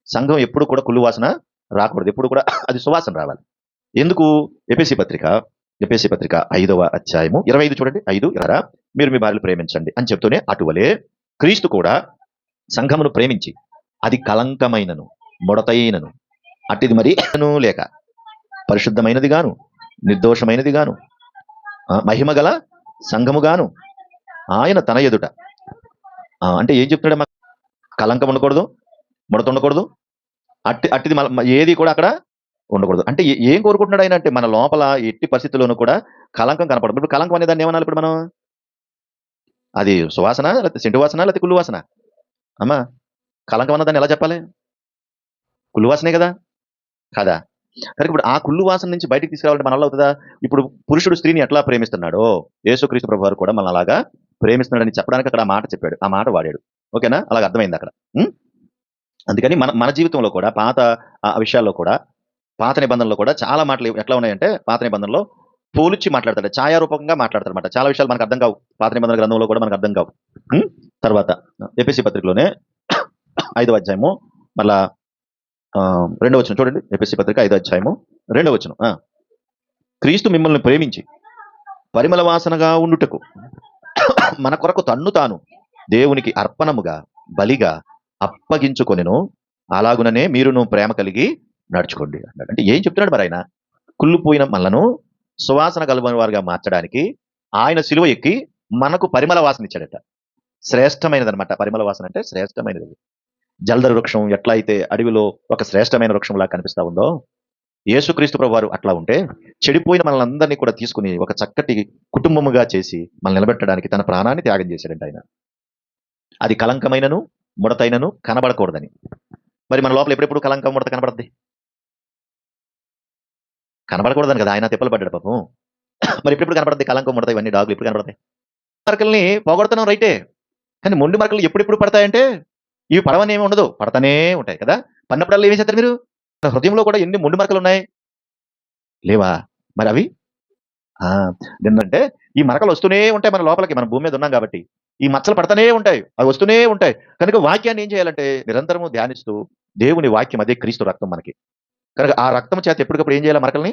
సంఘం ఎప్పుడు కూడా కుళ్ళు వాసన రాకూడదు, ఎప్పుడు కూడా అది సువాసన రావాలి. ఎందుకు? ఎఫెసీ పత్రిక 5వ అధ్యాయము 25 చూడండి. 5:20 మీరు మీ భార్యలు ప్రేమించండి అని చెప్తూనే అటువలే క్రీస్తు కూడా సంఘమును ప్రేమించి అది కలంకమైనను ముడతైనను అట్టిది మరి లేక పరిశుద్ధమైనది గాను నిర్దోషమైనది గాను మహిమ గల సంఘము గాను ఆయన తన ఎదుట అంటే ఏం చెప్తున్నాడు? కలంకం ఉండకూడదు, ముడత ఉండకూడదు, అట్టిది ఏది కూడా అక్కడ ఉండకూడదు. అంటే ఏం కోరుకుంటున్నాడు ఆయన అంటే మన లోపల ఎట్టి పరిస్థితుల్లోనూ కూడా కలంకం కనపడదు. ఇప్పుడు కలంకం అనే దాన్ని ఏమనాలి? ఇప్పుడు మనం అది సువాసన, లేకపోతే సెంటు వాసన, లేకపోతే కుళ్ళు వాసన? అమ్మా, కలంకం అన్న దాన్ని ఎలా చెప్పాలి? కుళ్ళు వాసనే కదా, కాదా? కనుక ఇప్పుడు ఆ కుళ్ళు వాసన నుంచి బయటికి తీసుకురావాలంటే మన వల్ల అవుతుందా? ఇప్పుడు పురుషుడు స్త్రీని ఎట్లా ప్రేమిస్తున్నాడో యేసుక్రీస్తు ప్రభు వారు కూడా మన అలాగా ప్రేమిస్తున్నాడని చెప్పడానికి అక్కడ ఆ మాట చెప్పాడు, ఆ మాట వాడాడు. ఓకేనా? అలాగ అర్థమైంది అక్కడ. అందుకని మన జీవితంలో కూడా పాత విషయాల్లో కూడా, పాత నిబంధనలో కూడా చాలా మాటలు ఎట్లా ఉన్నాయంటే, పాత నిబంధనలో పోల్చి మాట్లాడతాడు, ఛాయారూపకంగా మాట్లాడతాడు అనమాట. చాలా విషయాలు మనకు అర్థం కావు, పాత నిబంధన గ్రంథంలో కూడా మనకు అర్థం కావు. తర్వాత ఎఫెసీ పత్రికలోనే 5వ అధ్యాయము మళ్ళా 2వ వచనం చూడండి. ఎఫెసీ పత్రిక 5వ అధ్యాయము 2వ వచనం. క్రీస్తు మిమ్మల్ని ప్రేమించి పరిమళ వాసనగా ఉండుటకు మన కొరకు తన్ను తాను దేవునికి అర్పణముగా బలిగా అప్పగించుకొనెను, అలాగుననే మీరును ప్రేమ కలిగి నడుచుకోండి అన్నాడు. అంటే ఏం చెప్తున్నాడు మరి ఆయన? కుళ్ళిపోయిన మనలను సువాసన కలవని వారిగా మార్చడానికి ఆయన సిలువ ఎక్కి మనకు పరిమళ వాసన ఇచ్చాడట. శ్రేష్టమైనది అనమాట. పరిమళ వాసన అంటే శ్రేష్టమైనది. జల్దరు వృక్షం ఎట్లా అయితే అడవిలో ఒక శ్రేష్టమైన వృక్షంలా కనిపిస్తా ఉందో, యేసుక్రీస్తు ప్రభు వారు అట్లా ఉంటే చెడిపోయిన మనల్ని అందరినీ కూడా తీసుకుని ఒక చక్కటి కుటుంబముగా చేసి మనల్ని నిలబెట్టడానికి తన ప్రాణాన్ని త్యాగం చేశాడంట ఆయన. అది కలంకమైనను ముడతైనను కనబడకూడదని. మరి మన లోపల ఎప్పుడెప్పుడు కలంకం ముడత కనబడద్ది? కనబడకూడదని కదా ఆయన తిప్పలు పడ్డాడు పాపం. మరి ఎప్పుడెప్పుడు కనబడద్ది కలంకం ముడత? ఇవన్నీ డాగులు ఎప్పుడు కనబడతాయి? మరకల్ని పోగొడుతున్నాం రైటే, కానీ మొండి మరకలు ఎప్పుడెప్పుడు పడతాయంటే ఇవి పడవని ఏమి ఉండదు, పడతానే ఉంటాయి కదా. పడినప్పుడల్లా ఏమి చేస్తారు మీరు? హృదయంలో కూడా ఎన్ని మొండి మరకలు ఉన్నాయి లేవా? మరి అవి ఏంటంటే ఈ మరకలు వస్తూనే ఉంటాయి మన లోపలికి. మన భూమి మీద ఉన్నాం కాబట్టి ఈ మచ్చలు పడతానే ఉంటాయి, అవి వస్తూనే ఉంటాయి. కనుక వాక్యాన్ని ఏం చేయాలంటే నిరంతరము ధ్యానిస్తూ, దేవుని వాక్యం అదే క్రీస్తు రక్తం మనకి. కనుక ఆ రక్తం చేత ఎప్పటికప్పుడు ఏం చేయాలి? మరకల్ని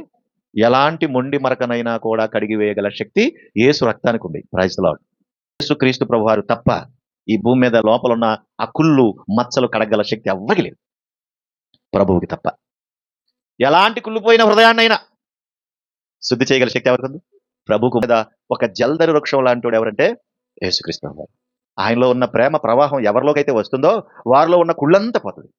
ఎలాంటి మొండి మరకనైనా కూడా కడిగి వేయగల శక్తి యేసు రక్తానికి ఉంది. Praise the lord. యేసు క్రీస్తు ప్రభువారు తప్ప ఈ భూమి మీద లోపల ఉన్న ఆ కుళ్ళు మచ్చలు కడగల శక్తి ఎవ్వరికి లేదు, ప్రభువుకి తప్ప. ఎలాంటి కుళ్ళిపోయిన హృదయాన్నైనా శుద్ధి చేయగల శక్తి ఎవరికి ఉంది? ప్రభువుకు. మీద ఒక జల్దరి వృక్షం లాంటి ఎవరంటే యేసుక్రీస్తు ప్రభువారు. ఆయనలో ఉన్న ప్రేమ ప్రవాహం ఎవరిలోకైతే వస్తుందో వారిలో ఉన్న కుళ్ళంతా పోతుంది.